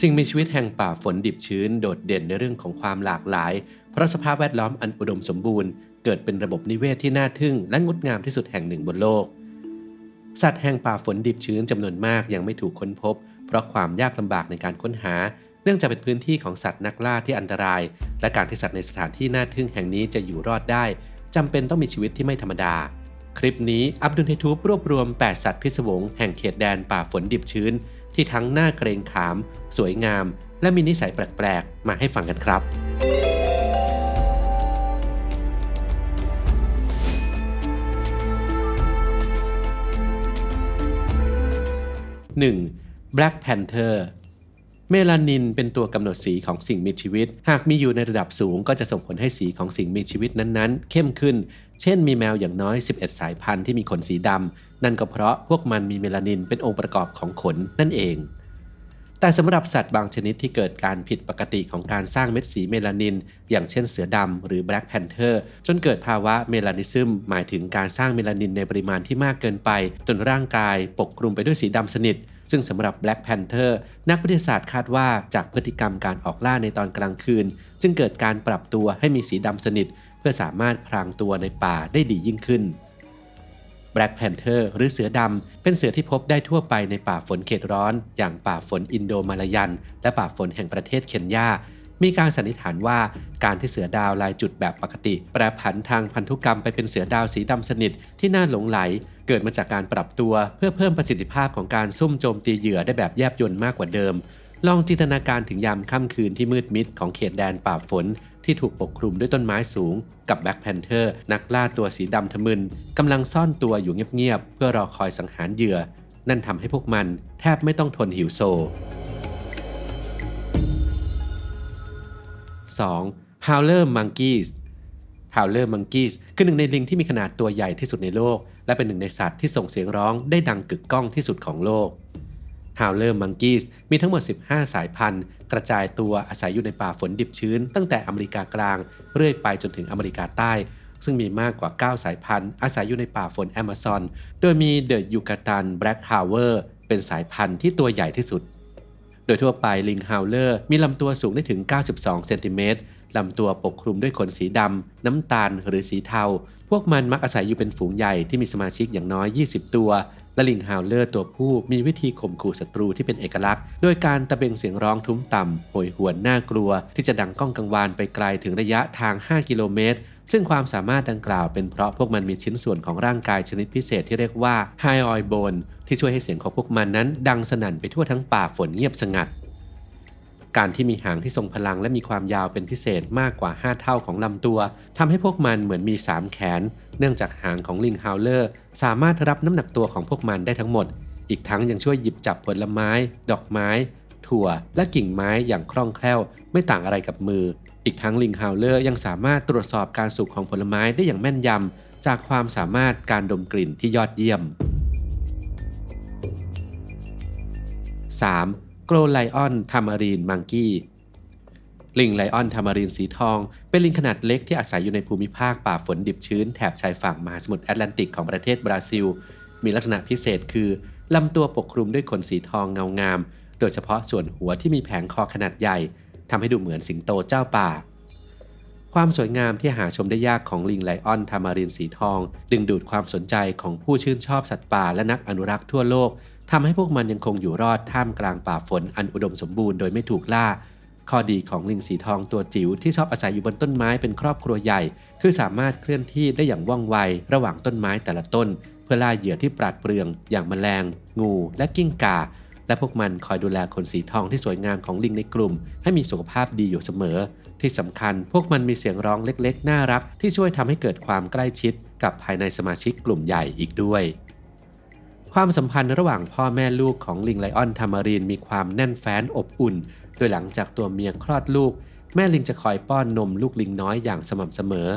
สิ่งมีชีวิตแห่งป่าฝนดิบชื้นโดดเด่นในเรื่องของความหลากหลายเพราะสภาพแวดล้อมอันอุดมสมบูรณ์เกิดเป็นระบบนิเวศที่น่าทึ่งและงดงามที่สุดแห่งหนึ่งบนโลกสัตว์แห่งป่าฝนดิบชื้นจำนวนมากยังไม่ถูกค้นพบเพราะความยากลำบากในการค้นหาเนื่องจากเป็นพื้นที่ของสัตว์นักล่าที่อันตรายและการที่สัตว์ในสถานที่น่าทึ่งแห่งนี้จะอยู่รอดได้จำเป็นต้องมีชีวิตที่ไม่ธรรมดาคลิปนี้อับดุลไฮทูบรวบรวม8สัตว์พิศวงแห่งเขตแดนป่าฝนดิบชื้นที่ทั้งน่าเกรงขามสวยงามและมีนิสัยแปลกๆมาให้ฟังกันครับ 1. Black Panther เมลานินเป็นตัวกำหนดสีของสิ่งมีชีวิตหากมีอยู่ในระดับสูงก็จะส่งผลให้สีของสิ่งมีชีวิตนั้นๆเข้มขึ้นเช่นมีแมวอย่างน้อย11สายพันธุ์ที่มีขนสีดำนั่นก็เพราะพวกมันมีเมลานินเป็นองค์ประกอบของขนนั่นเองแต่สำหรับสัตว์บางชนิดที่เกิดการผิดปกติของการสร้างเม็ดสีเมลานินอย่างเช่นเสือดำหรือ Black Panther จนเกิดภาวะเมลานิซึมหมายถึงการสร้างเมลานินในปริมาณที่มากเกินไปจนร่างกายปกคลุมไปด้วยสีดำสนิทซึ่งสำหรับ Black Panther นักวิทยาศาสตร์คาดว่าจากพฤติกรรมการออกล่าในตอนกลางคืนจึงเกิดการปรับตัวให้มีสีดำสนิทเพื่อสามารถพรางตัวในป่าได้ดียิ่งขึ้นBlack Panther หรือเสือดำเป็นเสือที่พบได้ทั่วไปในป่าฝนเขตร้อนอย่างป่าฝนอินโดมาลายันและป่าฝนแห่งประเทศเคนยามีการสันนิษฐานว่าการที่เสือดาวลายจุดแบบปกติแปรผันทางพันธุกรรมไปเป็นเสือดาวสีดำสนิทที่น่าหลงไหลเกิดมาจากการปรับตัวเพื่อเพิ่มประสิทธิภาพของการซุ่มโจมตีเหยื่อได้แบบแยบยลมากกว่าเดิมลองจินตนาการถึงยามค่ำคืนที่มืดมิดของเขตแดนป่าฝนที่ถูกปกคลุมด้วยต้นไม้สูงกับแบล็คแพนเทอร์นักล่าตัวสีดำทะมึนกำลังซ่อนตัวอยู่เงียบๆเพื่อรอคอยสังหารเหยื่อนั่นทำให้พวกมันแทบไม่ต้องทนหิวโซ 2. Howler Monkeys Howler Monkeys คือหนึ่งในลิงที่มีขนาดตัวใหญ่ที่สุดในโลกและเป็นหนึ่งในสัตว์ที่ส่งเสียงร้องได้ดังกึกก้องที่สุดของโลกHowler Monkeys มีทั้งหมด15สายพันธุ์กระจายตัวอาศัยอยู่ในป่าฝนดิบชื้นตั้งแต่อเมริกากลางเรื่อยไปจนถึงอเมริกาใต้ซึ่งมีมากกว่า9สายพันธุ์อาศัยอยู่ในป่าฝนแอมะซอนโดยมี The Yucatan Black Howler เป็นสายพันธุ์ที่ตัวใหญ่ที่สุดโดยทั่วไปลิง Howler มีลำตัวสูงได้ถึง92เซนติเมตรลำตัวปกคลุมด้วยขนสีดำน้ำตาลหรือสีเทาพวกมันมักอาศัยอยู่เป็นฝูงใหญ่ที่มีสมาชิกอย่างน้อย20ตัวและลิงฮาวเลอร์ตัวผู้มีวิธีข่มขู่ศัตรูที่เป็นเอกลักษณ์โดยการตะเบงเสียงร้องทุ้มต่ำโหยหวนน่ากลัวที่จะดังก้องกังวานไปไกลถึงระยะทาง5กิโลเมตรซึ่งความสามารถดังกล่าวเป็นเพราะพวกมันมีชิ้นส่วนของร่างกายชนิดพิเศษที่เรียกว่า hyoid bone ที่ช่วยให้เสียงของพวกมันนั้นดังสนั่นไปทั่วทั้งป่าฝนเงียบสงัดการที่มีหางที่ทรงพลังและมีความยาวเป็นพิเศษมากกว่า5เท่าของลำตัวทำให้พวกมันเหมือนมี3แขนเนื่องจากหางของลิงฮาวเลอร์สามารถรับน้ำหนักตัวของพวกมันได้ทั้งหมดอีกทั้งยังช่วยหยิบจับผลไม้ดอกไม้ถั่วและกิ่งไม้อย่างคล่องแคล่วไม่ต่างอะไรกับมืออีกทั้งลิงฮาวเลอร์ยังสามารถตรวจสอบการสุกของผลไม้ได้อย่างแม่นยำจากความสามารถการดมกลิ่นที่ยอดเยี่ยม 3. โกลไลออนทามารีนมังกี้ลิงไลออนทามารีนสีทองเป็นลิงขนาดเล็กที่อาศัยอยู่ในภูมิภาคป่าฝนดิบชื้นแถบชายฝั่งมหาสมุทรแอตแลนติกของประเทศบราซิลมีลักษณะพิเศษคือลำตัวปกคลุมด้วยขนสีทองเงางามโดยเฉพาะส่วนหัวที่มีแผงคอขนาดใหญ่ทำให้ดูเหมือนสิงโตเจ้าป่าความสวยงามที่หาชมได้ยากของลิงไลออนทามารีนสีทองดึงดูดความสนใจของผู้ชื่นชอบสัตว์ป่าและนักอนุรักษ์ทั่วโลกทำให้พวกมันยังคงอยู่รอดท่ามกลางป่าฝนอันอุดมสมบูรณ์โดยไม่ถูกล่าข้อดีของลิงสีทองตัวจิ๋วที่ชอบอาศัยอยู่บนต้นไม้เป็นครอบครัวใหญ่คือสามารถเคลื่อนที่ได้อย่างว่องไวระหว่างต้นไม้แต่ละต้นเพื่อล่าเหยื่อที่ปราดเปรื่องอย่างแมลงงูและกิ้งก่าและพวกมันคอยดูแลขนสีทองที่สวยงามของลิงในกลุ่มให้มีสุขภาพดีอยู่เสมอที่สำคัญพวกมันมีเสียงร้องเล็กๆน่ารักที่ช่วยทำให้เกิดความใกล้ชิดกับภายในสมาชิกกลุ่มใหญ่อีกด้วยความสัมพันธ์ระหว่างพ่อแม่ลูกของลิงไลออนทามารีนมีความแน่นแฟ้นอบอุ่นโดยหลังจากตัวเมียคลอดลูกแม่ลิงจะคอยป้อนนมลูกลิงน้อยอย่างสม่ำเสมอ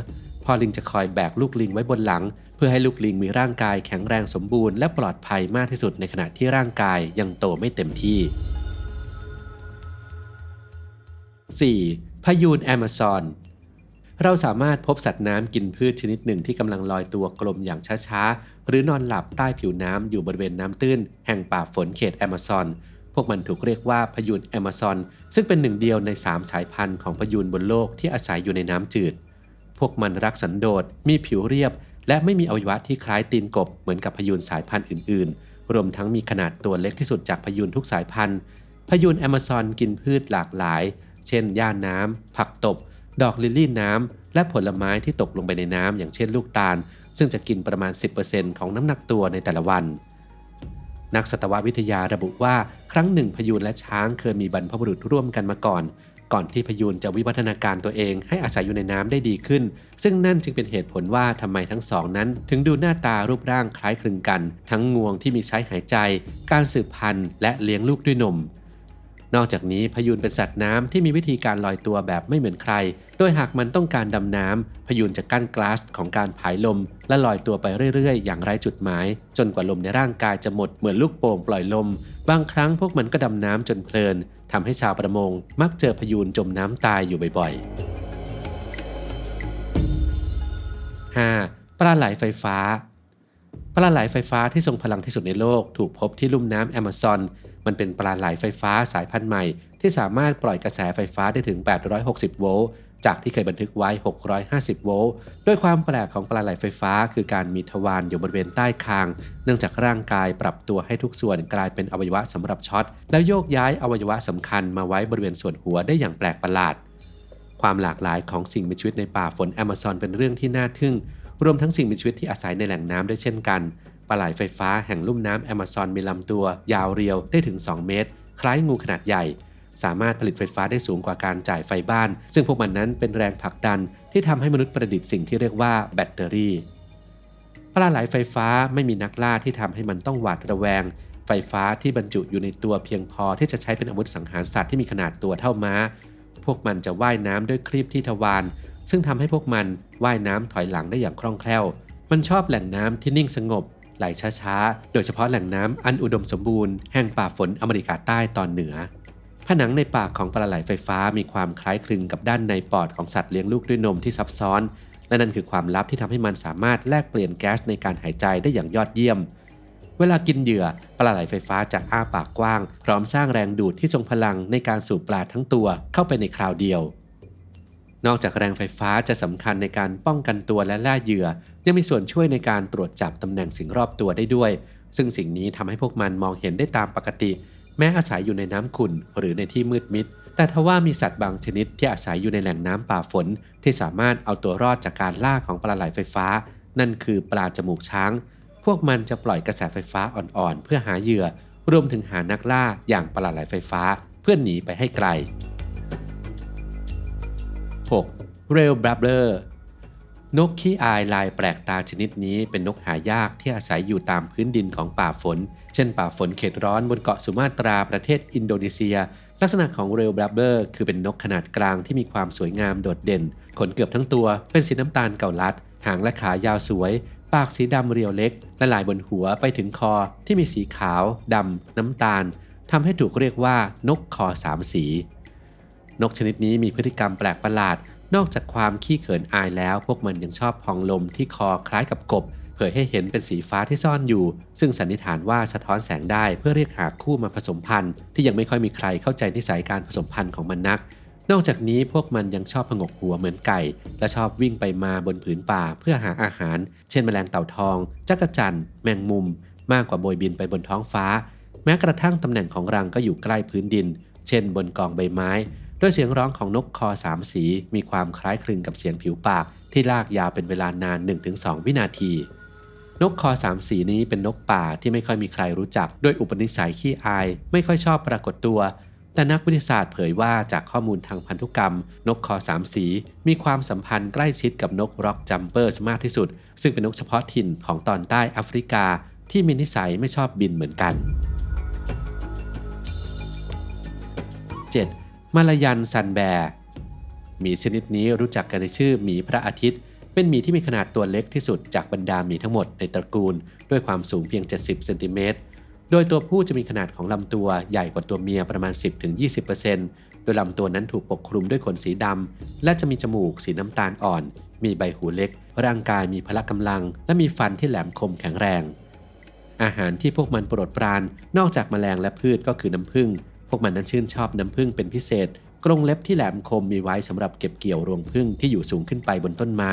พ่อลิงจะคอยแบกลูกลิงไว้บนหลังเพื่อให้ลูกลิงมีร่างกายแข็งแรงสมบูรณ์และปลอดภัยมากที่สุดในขณะที่ร่างกายยังโตไม่เต็มที่ 4. พยูนแอมะซอนเราสามารถพบสัตว์น้ำกินพืชชนิดหนึ่งที่กำลังลอยตัวกลมอย่างช้าๆหรือนอนหลับใต้ผิวน้ำอยู่บริเวณน้ำตื้นแห่งป่าฝนเขตแอมะซอน พวกมันถูกเรียกว่าพยูนแอมะซอนซึ่งเป็นหนึ่งเดียวใน3สายพันธุ์ของพยูนบนโลกที่อาศัยอยู่ในน้ำจืดพวกมันรักสันโดษมีผิวเรียบและไม่มีอวัยวะที่คล้ายตีนกบเหมือนกับพยูนสายพันธุ์อื่นๆรวมทั้งมีขนาดตัวเล็กที่สุดจากพยูนทุกสายพันธุ์พยูนแอมะซอนกินพืชหลากหลายเช่นหญ้าน้ำผักตบดอกลิลลี่น้ำและผลไม้ที่ตกลงไปในน้ำอย่างเช่นลูกตาลซึ่งจะกินประมาณ 10% ของน้ำหนักตัวในแต่ละวันนักสัตววิทยาระบุว่าครั้งหนึ่งพยูนและช้างเคยมีบรรพบุรุษร่วมกันมาก่อนที่พยูนจะวิวัฒนาการตัวเองให้อาศัยอยู่ในน้ำได้ดีขึ้นซึ่งนั่นจึงเป็นเหตุผลว่าทำไมทั้งสองนั้นถึงดูหน้าตารูปร่างคล้ายคลึงกันทั้งงวงที่มีใช้หายใจการสืบพันธุ์และเลี้ยงลูกด้วยนมนอกจากนี้พยูนเป็นสัตว์น้ำที่มีวิธีการลอยตัวแบบไม่เหมือนใครโดยหากมันต้องการดำน้ำพยูนจะกั้นก๊าซของการผายลมและลอยตัวไปเรื่อยๆอย่างไร้จุดหมายจนกว่าลมในร่างกายจะหมดเหมือนลูกโป่งปล่อยลมบางครั้งพวกมันก็ดำน้ำจนเพลินทำให้ชาวประมงมักเจอพยูนจมน้ำตายอยู่บ่อยๆ 5. ปลาไหลไฟฟ้าปลาไหลไฟฟ้าที่ทรงพลังที่สุดในโลกถูกพบที่ลุ่มน้ำแอมะซอนมันเป็นปลาไหลไฟฟ้าสายพันธุ์ใหม่ที่สามารถปล่อยกระแสไฟฟ้าได้ถึง860โวลต์จากที่เคยบันทึกไว้650โวลต์โดยความแปลกของปลาไหลไฟฟ้าคือการมีทวารอยู่บริเวณใต้คางเนื่องจากร่างกายปรับตัวให้ทุกส่วนกลายเป็นอวัยวะสำหรับช็อตแล้วโยกย้ายอวัยวะสำคัญมาไว้บริเวณส่วนหัวได้อย่างแปลกประหลาดความหลากหลายของสิ่งมีชีวิตในป่าฝนแอมะซอนเป็นเรื่องที่น่าทึ่งรวมทั้งสิ่งมีชีวิตที่อาศัยในแหล่งน้ำด้วยเช่นกันปลาไหลไฟฟ้าแห่งลุ่มน้ำแอมะซอนมีลำตัวยาวเรียวได้ถึง2เมตรคล้ายงูขนาดใหญ่สามารถผลิตไฟฟ้าได้สูงกว่าการจ่ายไฟบ้านซึ่งพวกมันนั้นเป็นแรงผลักดันที่ทำให้มนุษย์ประดิษฐ์สิ่งที่เรียกว่าแบตเตอรี่ปลาไหลไฟฟ้าไม่มีนักล่าที่ทำให้มันต้องหวาดระแวงไฟฟ้าที่บรรจุอยู่ในตัวเพียงพอที่จะใช้เป็นอาวุธสังหารสัตว์ที่มีขนาดตัวเท่าม้าพวกมันจะว่ายน้ำด้วยครีบที่ทวารซึ่งทำให้พวกมันว่ายน้ำถอยหลังได้อย่างคล่องแคล่วมันชอบแหล่งน้ำที่นิ่งสงบไหลช้าๆโดยเฉพาะแหล่งน้ำอันอุดมสมบูรณ์แห่งป่าฝนอเมริกาใต้ตอนเหนือผนังในปากของปลาไหลไฟฟ้ามีความคล้ายคลึงกับด้านในปอดของสัตว์เลี้ยงลูกด้วยนมที่ซับซ้อนและนั่นคือความลับที่ทำให้มันสามารถแลกเปลี่ยนแก๊สในการหายใจได้อย่างยอดเยี่ยมเวลากินเหยื่อปลาไหลไฟฟ้าจะอ้าปากกว้างพร้อมสร้างแรงดูดที่ทรงพลังในการสูบปลาทั้งตัวเข้าไปในคราวเดียวนอกจากแรงไฟฟ้าจะสำคัญในการป้องกันตัวและล่าเหยื่อยังมีส่วนช่วยในการตรวจจับตำแหน่งสิ่งรอบตัวได้ด้วยซึ่งสิ่งนี้ทำให้พวกมันมองเห็นได้ตามปกติแม้อาศัยอยู่ในน้ำขุ่นหรือในที่มืดมิดแต่ทว่ามีสัตว์บางชนิดที่อาศัยอยู่ในแหล่งน้ำป่าฝนที่สามารถเอาตัวรอดจากการล่าของปลาไหลไฟฟ้านั่นคือปลาจมูกช้างพวกมันจะปล่อยกระแสไฟฟ้าอ่อนๆเพื่อหาเหยื่อรวมถึงหานักล่าอย่างปลาไหลไฟฟ้าเพื่อหนีไปให้ไกล 6. เรลบลับเบอร์นกขี้อายลายแปลกตาชนิดนี้เป็นนกหายากที่อาศัยอยู่ตามพื้นดินของป่าฝนเช่นป่าฝนเขตร้อนบนเกาะสุมาตราประเทศอินโดนีเซียลักษณะของเรลบลับเบอร์คือเป็นนกขนาดกลางที่มีความสวยงามโดดเด่นขนเกือบทั้งตัวเป็นสีน้ำตาลเก่าลัดหางและขายาวสวยปากสีดำเรียวเล็กและลายบนหัวไปถึงคอที่มีสีขาวดำน้ำตาลทำให้ถูกเรียกว่านกคอสามสีนกชนิดนี้มีพฤติกรรมแปลกประหลาดนอกจากความขี้เขินอายแล้วพวกมันยังชอบพองลมที่คอคล้ายกับกบเผยให้เห็นเป็นสีฟ้าที่ซ่อนอยู่ซึ่งสันนิษฐานว่าสะท้อนแสงได้เพื่อเรียกหาคู่มาผสมพันธุ์ที่ยังไม่ค่อยมีใครเข้าใจนิสัยการผสมพันธุ์ของมันนักนอกจากนี้พวกมันยังชอบผงกหัวเหมือนไก่และชอบวิ่งไปมาบนผืนป่าเพื่อหาอาหารเช่นแมลงเต่าทองจักจั่นแมงมุมมากกว่าโบยบินไปบนท้องฟ้าแม้กระทั่งตำแหน่งของรังก็อยู่ใกล้พื้นดินเช่นบนกองใบไม้โดยเสียงร้องของนกคอสามสีมีความคล้ายคลึงกับเสียงผิวปากที่ลากยาวเป็นเวลานาน 1-2 วินาทีนกคอสามสีนี้เป็นนกป่าที่ไม่ค่อยมีใครรู้จักด้วยอุปนิสัยขี้อายไม่ค่อยชอบปรากฏตัวแต่นักวิทยาศาสตร์เผยว่าจากข้อมูลทางพันธุกรรมนกคอสามสีมีความสัมพันธ์ใกล้ชิดกับนกร็อกจัมเปอร์มากที่สุดซึ่งเป็นนกเฉพาะถิ่นของตอนใต้แอฟริกาที่มีนิสัยไม่ชอบบินเหมือนกัน 7. มาลายันซันแบร์หมีชนิดนี้รู้จักกันในชื่อหมีพระอาทิตย์เป็นหมีที่มีขนาดตัวเล็กที่สุดจากบรรดาหมีทั้งหมดในตระกูลด้วยความสูงเพียง70เซนติเมตรโดยตัวผู้จะมีขนาดของลำตัวใหญ่กว่าตัวเมียประมาณ 10-20% โดยลำตัวนั้นถูกปกคลุมด้วยขนสีดำและจะมีจมูกสีน้ำตาลอ่อนมีใบหูเล็กร่างกายมีพละกำลังและมีฟันที่แหลมคมแข็งแรง อาหารที่พวกมันโปรดปรานนอกจากแมลงและพืชก็คือน้ำผึ้งพวกมันนั้นชื่นชอบน้ำผึ้งเป็นพิเศษกรงเล็บที่แหลมคมมีไว้สำหรับเก็บเกี่ยวรวงผึ้งที่อยู่สูงขึ้นไปบนต้นไม้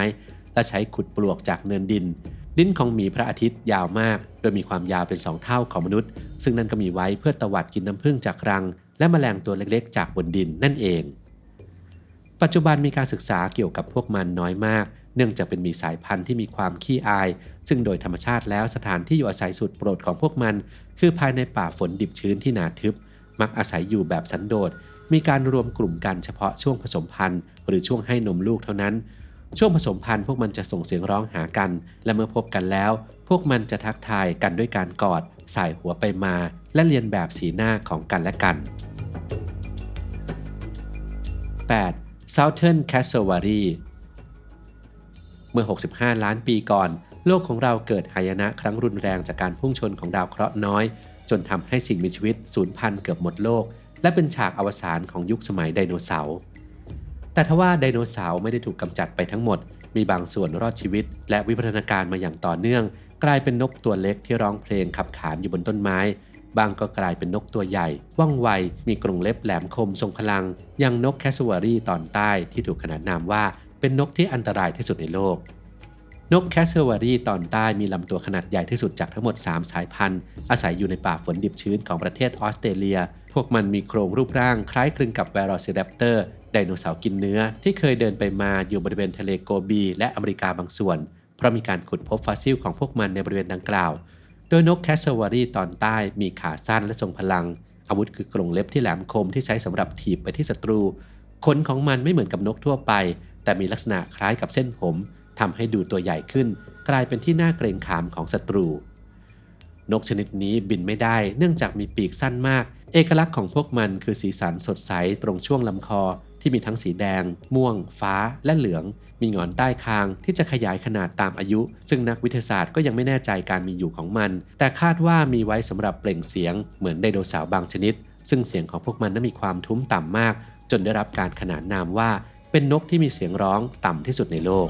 และใช้ขุดปลวกจากเนินดินลิ้นของหมีพระอาทิตย์ยาวมากโดยมีความยาวเป็น2 เท่าของมนุษย์ซึ่งนั่นก็มีไว้เพื่อตวัดกินน้ำผึ้งจากรังและแมลงตัวเล็กๆจากบนดินนั่นเองปัจจุบันมีการศึกษาเกี่ยวกับพวกมันน้อยมากเนื่องจากเป็นหมีสายพันธุ์ที่มีความขี้อายซึ่งโดยธรรมชาติแล้วสถานที่อยู่อาศัยสุดโปรดของพวกมันคือภายในป่าฝนดิบชื้นที่หนาทึบมักอาศัยอยู่แบบสันโดษมีการรวมกลุ่มกันเฉพาะช่วงผสมพันธุ์หรือช่วงให้นมลูกเท่านั้นช่วงผสมพันธุ์พวกมันจะส่งเสียงร้องหากันและเมื่อพบกันแล้วพวกมันจะทักทายกันด้วยการกอดสายหัวไปมาและเลียนแบบสีหน้าของกันและกัน 8. Southern Cassowary เมื่อ65ล้านปีก่อนโลกของเราเกิดหายนะครั้งรุนแรงจากการพุ่งชนของดาวเคราะห์น้อยจนทำให้สิ่งมีชีวิตสูญพันธุ์เกือบหมดโลกและเป็นฉากอวสานของยุคสมัยไดโนเสาร์แต่ทว่าไดโนเสาร์ไม่ได้ถูกกำจัดไปทั้งหมดมีบางส่วนรอดชีวิตและวิวัฒนาการมาอย่างต่อเนื่องกลายเป็นนกตัวเล็กที่ร้องเพลงขับขานอยู่บนต้นไม้บางก็กลายเป็นนกตัวใหญ่ว่องไวมีกรงเล็บแหลมคมทรงพลังอย่างนกแคสวารีตอนใต้ที่ถูกขนานนามว่าเป็นนกที่อันตรายที่สุดในโลกนกแคสวารีตอนใต้มีลำตัวขนาดใหญ่ที่สุดจากทั้งหมด3สายพันธุ์อาศัยอยู่ในป่าฝนดิบชื้นของประเทศออสเตรเลียพวกมันมีโครงรูปร่างคล้ายคลึงกับ Velociraptor ไดโนเสาร์กินเนื้อที่เคยเดินไปมาอยู่บริเวณทะเลโกบีและอเมริกาบางส่วนเพราะมีการขุดพบฟอสซิลของพวกมันในบริเวณดังกล่าวโดยนกแคสวารีตอนใต้มีขาสั้นและทรงพลังอาวุธคือกรงเล็บที่แหลมคมที่ใช้สำหรับถีบไปที่ศัตรูขนของมันไม่เหมือนกับนกทั่วไปแต่มีลักษณะคล้ายกับเส้นผมทำให้ดูตัวใหญ่ขึ้นกลายเป็นที่น่าเกรงขามของศัตรูนกชนิดนี้บินไม่ได้เนื่องจากมีปีกสั้นมากเอกลักษณ์ของพวกมันคือสีสันสดใสตรงช่วงลำคอที่มีทั้งสีแดงม่วงฟ้าและเหลืองมีหงอนใต้คางที่จะขยายขนาดตามอายุซึ่งนักวิทยาศาสตร์ก็ยังไม่แน่ใจการมีอยู่ของมันแต่คาดว่ามีไว้สำหรับเปล่งเสียงเหมือนไดโนเสาร์บางชนิดซึ่งเสียงของพวกมันนั้นมีความทุ้มต่ำมากจนได้รับการขนานนามว่าเป็นนกที่มีเสียงร้องต่ำที่สุดในโลก